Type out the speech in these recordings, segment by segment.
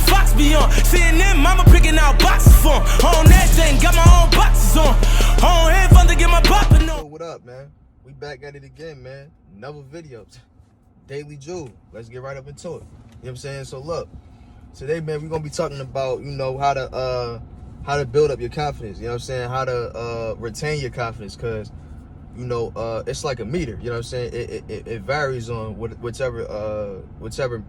Fox be on. CNN, mama picking out boxes for 'em. On that thing, got my own boxes on. On headphones to get my poppin' on. What up, man? We back at it again, man. Another video. Daily Jewel. Let's get right up into it. You know what I'm saying? So look, today, man, we're gonna be talking about, you know, how to build up your confidence. You know what I'm saying? How to retain your confidence, because you know, it's like a meter. You know what I'm saying? It varies on whichever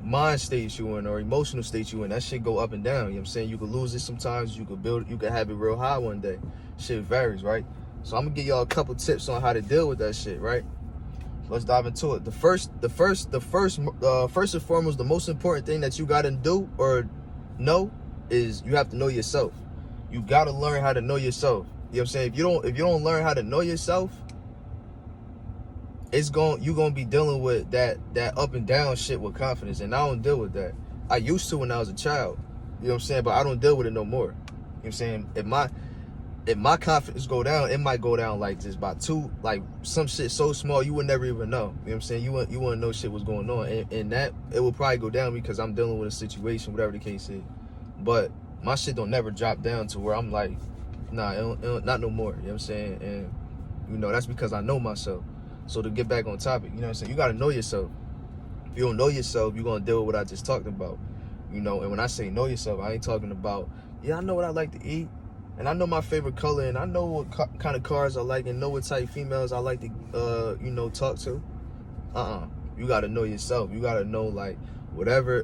mind state you in or emotional state you in. That shit go up and down. You know what I'm saying? You could lose it sometimes. You could build it. You could have it real high one day. Shit varies, right? So I'm gonna give y'all a couple tips on how to deal with that shit, right? Let's dive into it. The first and foremost, the most important thing that you gotta do or know is you have to know yourself. You gotta learn how to know yourself. You know what I'm saying? If you don't learn how to know yourself, you're gonna be dealing with that up and down shit with confidence. And I don't deal with that. I used to when I was a child. You know what I'm saying? But I don't deal with it no more. You know what I'm saying? If my confidence go down, it might go down like just by some shit so small you would never even know. You know what I'm saying? You wouldn't know shit was going on. And that it will probably go down because I'm dealing with a situation, whatever the case is. But my shit don't never drop down to where I'm like, nah, not no more. You know what I'm saying? And you know, that's because I know myself. So to get back on topic, you know what I'm saying? You gotta know yourself. If you don't know yourself, you're gonna deal with what I just talked about. You know, and when I say know yourself, I ain't talking about, yeah, I know what I like to eat, and I know my favorite color, and I know what kind of cars I like, and know what type of females I like to, you know, talk to. You gotta know yourself. You gotta know, like, whatever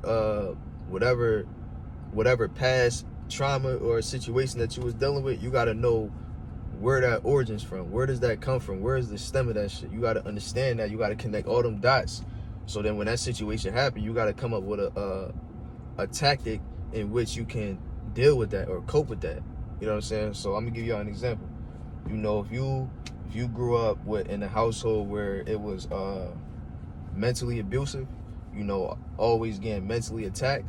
past trauma or situation that you was dealing with, you gotta know where that origins from. Where does that come from? Where is the stem of that shit? You gotta understand that. You gotta connect all them dots. So then when that situation happens, you gotta come up with a tactic in which you can deal with that or cope with that. You know what I'm saying? So I'm gonna give y'all an example. You know, if you grew up in a household where it was mentally abusive, you know, always getting mentally attacked,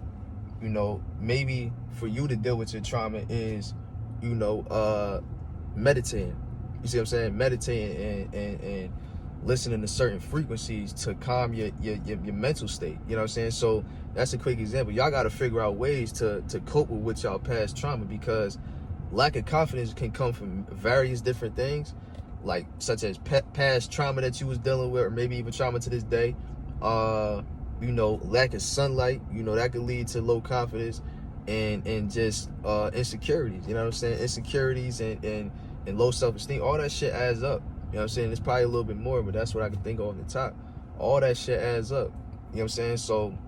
you know, maybe for you to deal with your trauma is, you know, meditating. You see what I'm saying? Meditating and listening to certain frequencies to calm your mental state. You know what I'm saying? So that's a quick example. Y'all got to figure out ways to cope with y'all past trauma, because lack of confidence can come from various different things, like such as past trauma that you was dealing with, or maybe even trauma to this day. You know, lack of sunlight, you know, that could lead to low confidence and just insecurities. You know what I'm saying? Insecurities and low self-esteem. All that shit adds up. You know what I'm saying? It's probably a little bit more, but that's what I can think of on the top. All that shit adds up. You know what I'm saying? So,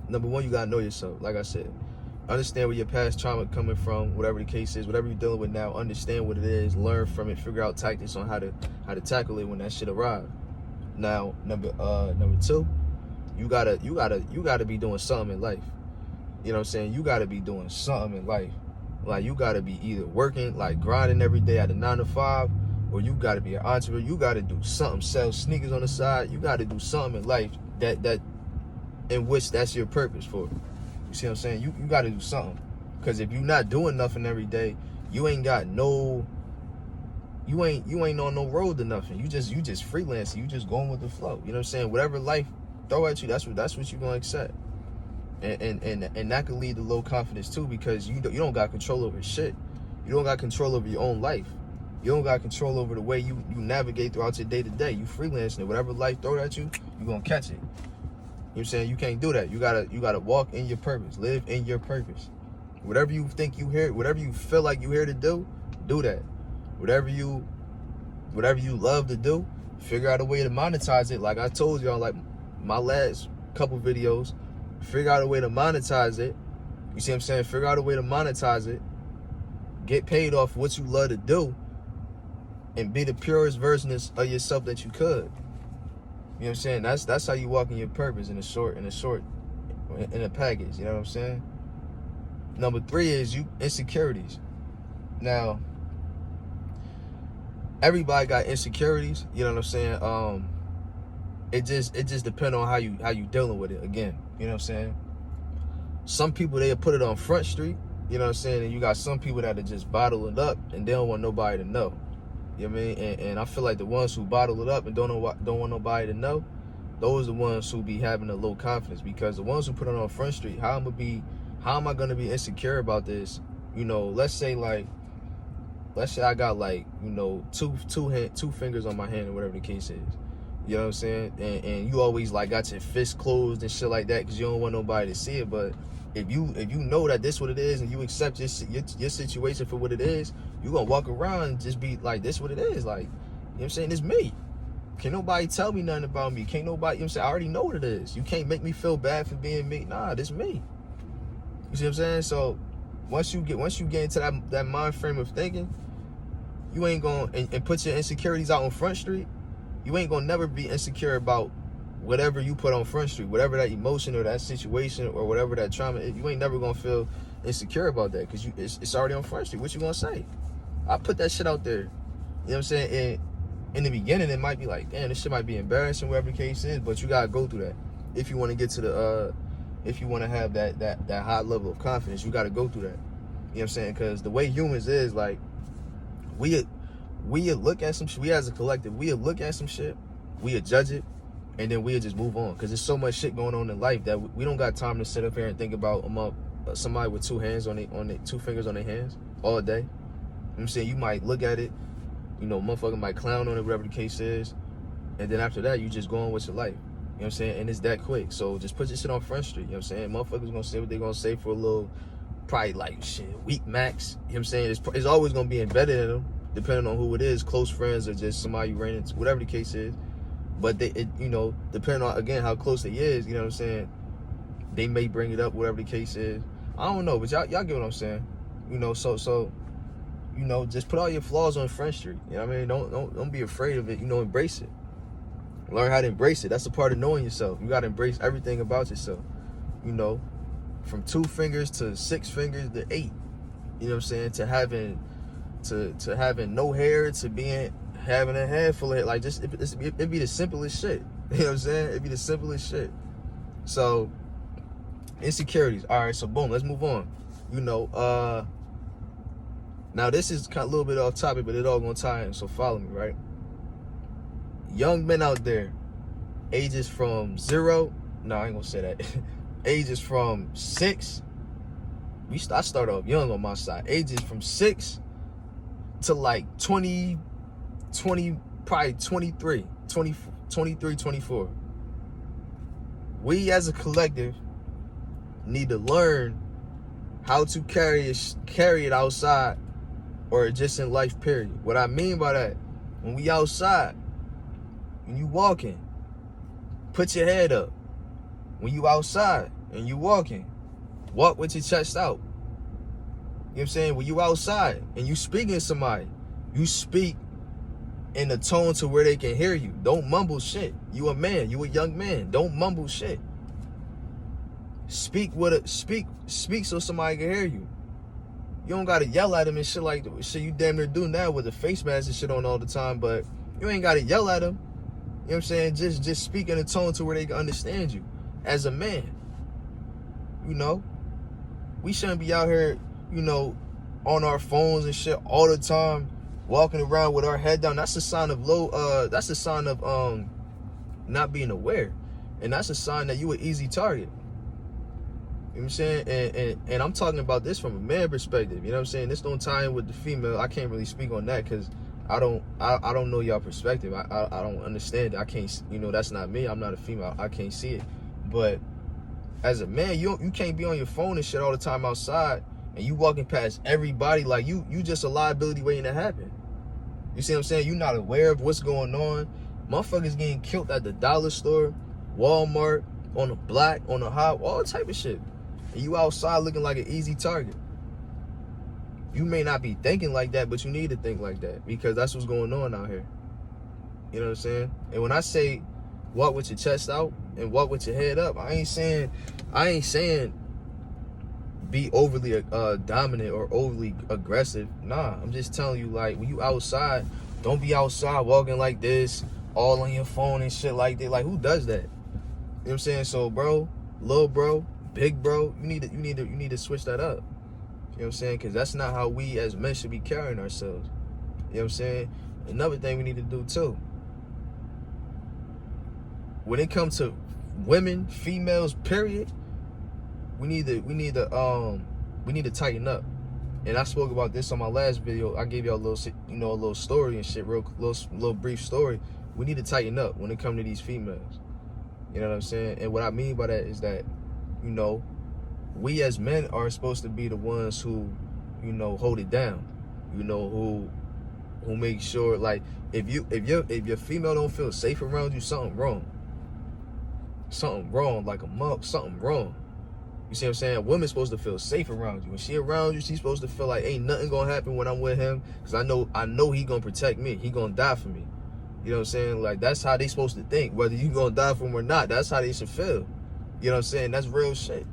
number one, you gotta know yourself. Like I said, understand where your past trauma coming from, whatever the case is, whatever you're dealing with now. Understand what it is, learn from it, figure out tactics on how to tackle it when that shit arrives. Now, number two, you gotta be doing something in life. You know what I'm saying? You gotta be doing something in life. Like, you gotta be either working, like grinding every day at a 9 to 5, or you gotta be an entrepreneur. You gotta do something, sell sneakers on the side. You gotta do something in life that in which that's your purpose for. You see what I'm saying? You gotta do something. Because if you're not doing nothing every day, you ain't on no road to nothing. You just freelancing. You just going with the flow. You know what I'm saying? Whatever life throw at you, that's what you're gonna accept. And that could lead to low confidence too, because you don't got control over shit. You don't got control over your own life. You don't got control over the way you navigate throughout your day to day. You freelancing it. Whatever life throw at you, you gonna catch it. You know what I'm saying? You can't do that. You gotta walk in your purpose, live in your purpose. Whatever you think you here, whatever you feel like you here to do that. Whatever you love to do, figure out a way to monetize it. Like I told y'all, like my last couple videos, figure out a way to monetize it. You see what I'm saying? Figure out a way to monetize it. Get paid off what you love to do, and be the purest version of yourself that you could. You know what I'm saying? That's how you walk in your purpose in a package. You know what I'm saying? Number three is insecurities. Now, everybody got insecurities. You know what I'm saying? It just depends on how you dealing with it. Again, you know what I'm saying? Some people, they'll put it on Front Street. You know what I'm saying? And you got some people that just bottle it up and they don't want nobody to know. You know what I mean? And I feel like the ones who bottle it up and don't want nobody to know, those are the ones who be having a low confidence, because the ones who put it on Front Street, how am I gonna be insecure about this? You know, let's say I got like, you know, two fingers on my hand or whatever the case is. You know what I'm saying? And you always like got your fist closed and shit like that because you don't want nobody to see it. But if you know that this what it is and you accept your situation for what it is, you gonna walk around and just be like, this what it is. Like, you know what I'm saying? It's me. Can't nobody tell me nothing about me. Can't nobody, you know what I'm saying? I already know what it is. You can't make me feel bad for being me. Nah, this me. You see what I'm saying? So once you get into that mind frame of thinking, you ain't gonna and put your insecurities out on Front Street, you ain't gonna never be insecure about whatever you put on Front Street, whatever that emotion or that situation or whatever that trauma. You ain't never gonna feel insecure about that because it's already on Front Street. What you gonna say? I put that shit out there. You know what I'm saying? And in the beginning, it might be like, damn, this shit might be embarrassing, whatever the case is, but you gotta go through that. If you want to get to the, if you want to have that high level of confidence, you gotta go through that. You know what I'm saying? Because the way humans is, like, we look at some shit, we as a collective, we look at some shit, we judge it, and then we'll just move on. Because there's so much shit going on in life that we don't got time to sit up here and think about somebody with two fingers on their hands all day. You know what I'm saying? You might look at it, you know, motherfucker might clown on it, whatever the case is, and then after that, you just go on with your life. You know what I'm saying? And it's that quick. So just put your shit on Front Street. You know what I'm saying? Motherfuckers gonna say what they gonna say for a little, probably like, shit, week max. You know what I'm saying? It's always gonna be embedded in them, depending on who it is, close friends or just somebody you ran into, whatever the case is. But you know, depending on, again, how close they is, you know what I'm saying, they may bring it up, whatever the case is. I don't know, but y'all get what I'm saying. You know, so you know, just put all your flaws on Front Street. You know what I mean? Don't be afraid of it. You know, embrace it. Learn how to embrace it. That's a part of knowing yourself. You gotta embrace everything about yourself. You know, from 2 fingers to 6 fingers to 8. You know what I'm saying? To having no hair, to having a head full of hair. Like, just it'd be the simplest shit. You know what I'm saying? It'd be the simplest shit. So insecurities. All right, so boom, let's move on. You know, now this is kind of a little bit off topic, but it all gonna tie in, so follow me, right? Young men out there, ages from 0, no, I ain't gonna say that. Ages from 6, I start off young on my side. Ages from 6 to like 20, probably 23, 24. We as a collective need to learn how to carry it outside, or just in life, period. What I mean by that, when we outside, when you walking, put your head up. When you outside and you walking, walk with your chest out. You know what I'm saying? When you outside and you speaking to somebody, you speak in a tone to where they can hear you. Don't mumble shit. You a man, you a young man. Don't mumble shit. Speak so somebody can hear you. You don't gotta yell at them and shit like the shit you damn near do now with the face mask and shit on all the time, but you ain't gotta yell at them. You know what I'm saying? Just speak in a tone to where they can understand you as a man. You know? We shouldn't be out here, you know, on our phones and shit all the time, walking around with our head down. That's a sign of that's a sign of not being aware. And that's a sign that you an easy target. You know what I'm saying? And I'm talking about this from a man perspective. You know what I'm saying? This don't tie in with the female. I can't really speak on that because I don't know y'all perspective. I don't understand it. I can't, you know, that's not me. I'm not a female. I can't see it. But as a man, you can't be on your phone and shit all the time outside and you walking past everybody like you just a liability waiting to happen. You see what I'm saying? You're not aware of what's going on. Motherfuckers getting killed at the dollar store, Walmart, on the block, on the hot, all type of shit. And you outside looking like an easy target. You may not be thinking like that, but you need to think like that because that's what's going on out here. You know what I'm saying? And when I say walk with your chest out and walk with your head up, I ain't saying be overly dominant or overly aggressive. Nah, I'm just telling you, like, when you outside, don't be outside walking like this, all on your phone and shit like that. Like, who does that? You know what I'm saying? So, bro, little bro, big bro, you need to switch that up. You know what I'm saying? Because that's not how we as men should be carrying ourselves. You know what I'm saying? Another thing we need to do too. when it comes to women, females, period, we need to tighten up. And I spoke about this on my last video. I gave y'all a little, a little story and shit, little brief story. We need to tighten up when it comes to these females. You know what I'm saying? And what I mean by that is that, we as men are supposed to be the ones who, hold it down. Who make sure, like, if your female don't feel safe around you, something wrong. Something wrong, like something wrong. You see what I'm saying? A woman's supposed to feel safe around you. When she around you, she's supposed to feel like ain't nothing gonna happen when I'm with him, because I know he gonna protect me. He gonna die for me. You know what I'm saying? Like, that's how they supposed to think. Whether you gonna die for him or not, that's how they should feel. You know what I'm saying? That's real shit.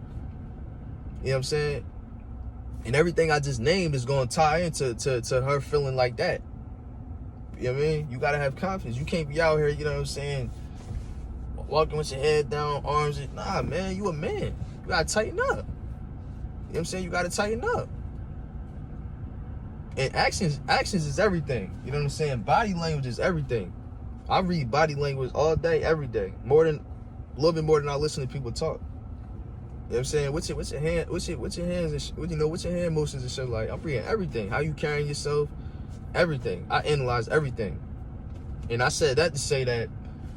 You know what I'm saying? And everything I just named is gonna tie into to her feeling like that. You know what I mean? You gotta have confidence. You can't be out here, you know what I'm saying, walking with your head down, arms. Nah, man, you a man. You gotta tighten up. You know what I'm saying? You gotta tighten up. And actions is everything. You know what I'm saying? Body language is everything. I read body language all day, every day. A little bit more than I listen to people talk. You know what I'm saying? What's your hand? What's your hands? What's your hand motions and shit like? I'm reading everything. How you carrying yourself? Everything. I analyze everything. And I said that to say that,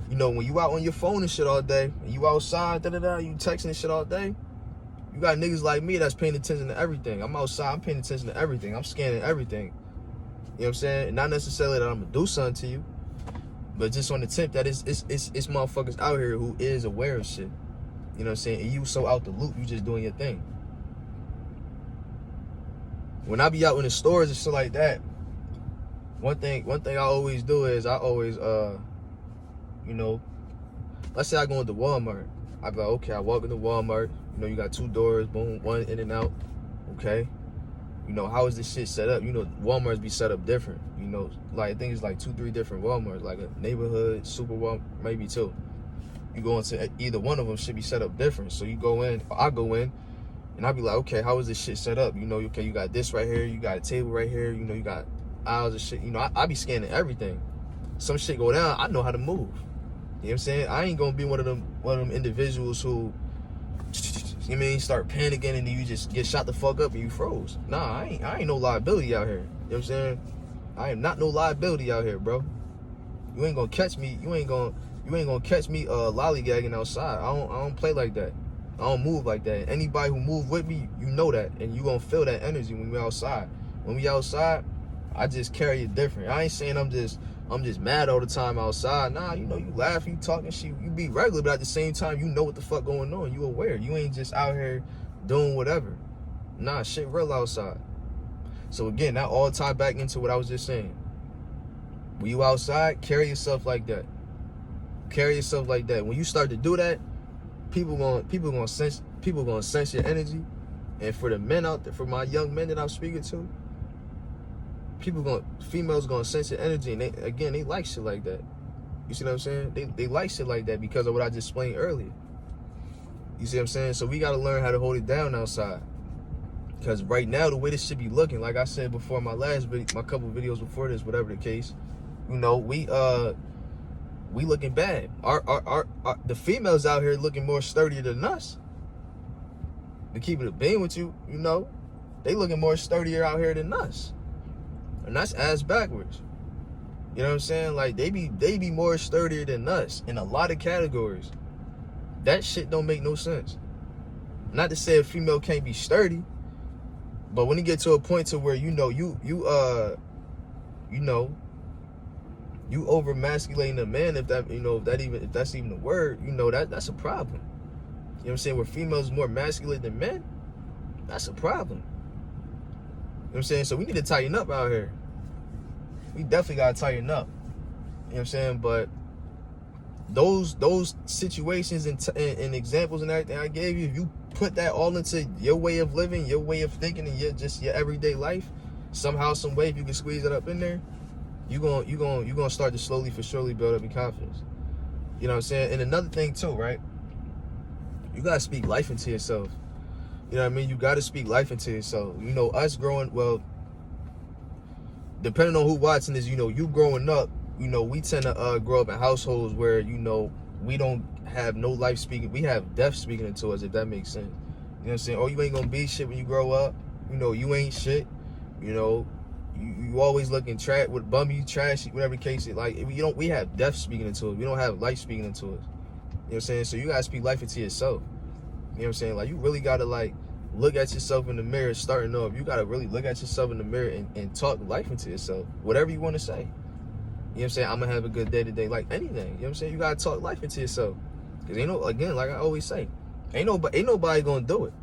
when you out on your phone and shit all day, and you outside, you texting and shit all day, you got niggas like me that's paying attention to everything. I'm outside, I'm paying attention to everything. I'm scanning everything. You know what I'm saying? And not necessarily that I'm gonna do something to you, but just on the tip that it's motherfuckers out here who is aware of shit. You know what I'm saying? And you so out the loop, you just doing your thing. When I be out in the stores and shit like that, one thing I always do is I always let's say I go into Walmart. I be like, okay, I walk into Walmart. You got 2 doors, boom, one in and out. Okay. How is this shit set up? Walmarts be set up different. Like, I think it's like 2-3 different Walmarts, like a neighborhood, super Walmart, maybe 2. You go into either one of them should be set up different. So you go in, I go in, and I be like, okay, how is this shit set up? Okay, you got this right here, you got a table right here, you got aisles of shit. I be scanning everything. Some shit go down, I know how to move. You know what I'm saying? I ain't gonna be one of them individuals who, start panicking and then you just get shot the fuck up and you froze. Nah, I ain't no liability out here. You know what I'm saying? I am not no liability out here, bro. You ain't gonna catch me. You ain't gonna catch me lollygagging outside. I don't play like that. I don't move like that. Anybody who move with me, you know that, and you gonna feel that energy when we outside. When we outside, I just carry it different. I ain't saying I'm just mad all the time outside. Nah, you laugh, you talking shit, you be regular, but at the same time, you know what the fuck going on. You aware. You ain't just out here doing whatever. Nah, shit real outside. So again, that all tie back into what I was just saying. When you outside, carry yourself like that. Carry yourself like that. When you start to do that, people gonna sense your energy. And for the men out there, for my young men that I'm speaking to, females gonna sense your energy, and they like shit like that. You see what I'm saying? They like shit like that because of what I just explained earlier. You see what I'm saying? So we gotta learn how to hold it down outside. Because right now, the way this should be looking, like I said before, my couple videos before this, whatever the case, we looking bad. The females out here looking more sturdier than us. To keep it a beam with you, they looking more sturdier out here than us. And that's ass backwards. You know what I'm saying? Like, they be more sturdier than us in a lot of categories. That shit don't make no sense. Not to say a female can't be sturdy, but when you get to a point to where you over masculating a man, if that's even a word, that's a problem. You know what I'm saying? Where females more masculine than men, that's a problem. You know what I'm saying? So we need to tighten up out here. We definitely gotta tighten up. You know what I'm saying? But those situations and examples and everything I gave you, if you put that all into your way of living, your way of thinking, and your everyday life, somehow, some way, if you can squeeze it up in there, you gonna start to slowly for surely build up your confidence. You know what I'm saying? And another thing too, right? You gotta speak life into yourself. You know what I mean? You gotta speak life into yourself. Us growing, well, depending on who watching this, you growing up, we tend to grow up in households where, we don't have no life speaking. We have death speaking into us, if that makes sense. You know what I'm saying? Oh, you ain't gonna be shit when you grow up. You know, you ain't shit. You know, you always looking with bummy, trashy, whatever case it. Like, we have death speaking into us. We don't have life speaking into us. You know what I'm saying? So you gotta speak life into yourself. You know what I'm saying? Like, you really gotta, like, look at yourself in the mirror starting off. You gotta really look at yourself in the mirror and talk life into yourself. Whatever you want to say. You know what I'm saying? I'm gonna have a good day today. Like anything. You know what I'm saying? You gotta talk life into yourself. Cause again, like I always say, ain't nobody gonna do it.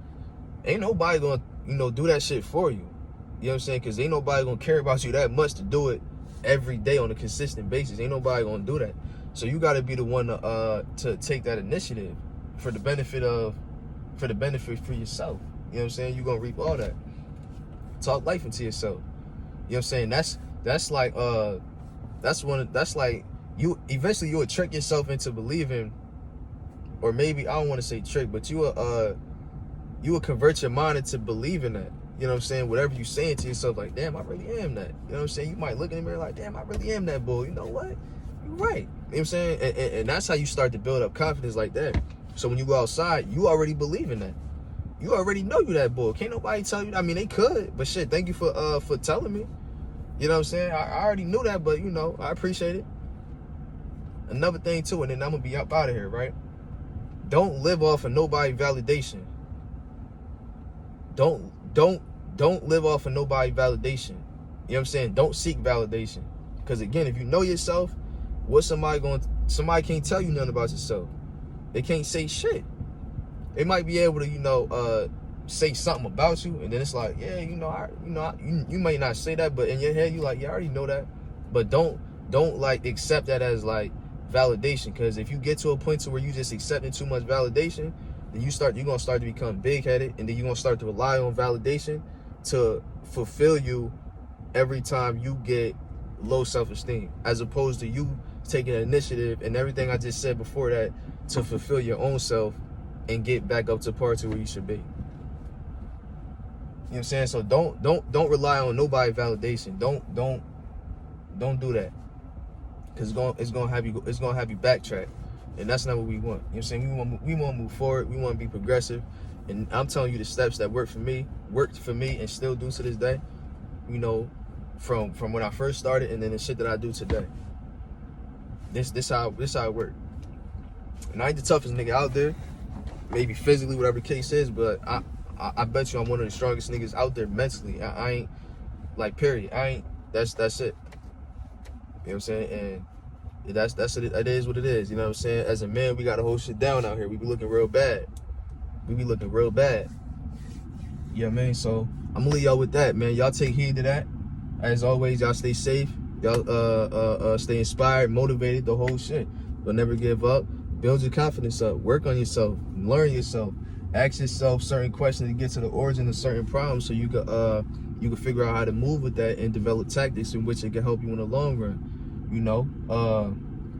Ain't nobody gonna, do that shit for you. You know what I'm saying? Cause ain't nobody gonna care about you that much to do it every day on a consistent basis. Ain't nobody gonna do that. So you gotta be the one to take that initiative for the benefit for yourself. You know what I'm saying? You're gonna reap all that. Talk life into yourself. You know what I'm saying? That's like you eventually you'll trick yourself into believing, or maybe I don't want to say trick, but you will convert your mind into believing that. You know what I'm saying? Whatever you saying to yourself, like, damn, I really am that. You know what I'm saying? You might look in the mirror like, damn, I really am that bull. You know what? You're right. You know what I'm saying? And that's how you start to build up confidence like that. So when you go outside, you already believe in that. You already know you that bull. Can't nobody tell you. I mean, they could, but shit, thank you for telling me. You know what I'm saying? I already knew that, but I appreciate it. Another thing too, and then I'm gonna be up out of here, right? Don't live off of nobody's validation. Don't live off of nobody's validation. You know what I'm saying? Don't seek validation. Because again, if you know yourself, somebody can't tell you nothing about yourself. They can't say shit. They might be able to, say something about you, and then it's like, yeah, you might not say that, but in your head you like, yeah, I already know that. But don't like accept that as like validation, because if you get to a point to where you just accepting too much validation, then you're gonna start to become big-headed, and then you're gonna start to rely on validation to fulfill you every time you get low self-esteem, as opposed to you taking an initiative and everything I just said before that to fulfill your own self and get back up to par to where you should be. You know what I'm saying? So don't rely on nobody's validation. Don't do that, because it's gonna have you backtrack, and that's not what we want. You know what I'm saying? We want to move forward. We want to be progressive, and I'm telling you the steps that worked for me, and still do to this day. From when I first started, and then the shit that I do today. This how it worked. And I ain't the toughest nigga out there, maybe physically, whatever the case is, but I bet you I'm one of the strongest niggas out there mentally. I ain't, like, period. I ain't. That's it. You know what I'm saying? And that's it. It is what it is. You know what I'm saying? As a man, we gotta hold shit down out here. We be looking real bad. You know what I mean? So I'm gonna leave y'all with that, man. Y'all take heed to that. As always, y'all stay safe. Y'all stay inspired, motivated, the whole shit. But never give up. Build your confidence up. Work on yourself. Learn yourself. Ask yourself certain questions to get to the origin of certain problems, so you can figure out how to move with that and develop tactics in which it can help you in the long run.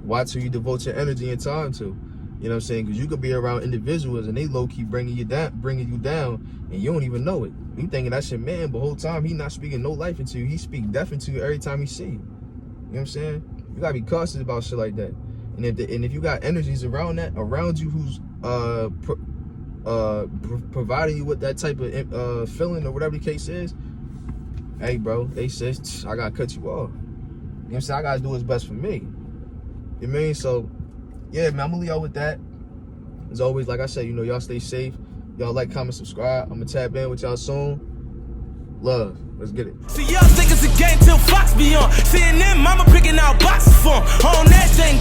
Watch who you devote your energy and time to. You know what I'm saying? Because you could be around individuals and they low-key bringing you down, and you don't even know it. You thinking that's your man, but the whole time he not speaking no life into you. He speak death into you every time he see you. You know what I'm saying? You gotta be cautious about shit like that. And if you got energies around you who's providing you with that type of feeling or whatever the case is, hey bro, they says I gotta cut you off. You know what I'm saying? I gotta do what's best for me. You know what I mean? So yeah, man, I'm gonna leave y'all with that. As always, like I said, y'all stay safe. Y'all like, comment, subscribe. I'm gonna tap in with y'all soon. Love. Let's get it. See, y'all think it's a game till Fox be on. CNN, mama picking out boxes for 'em. On that thing.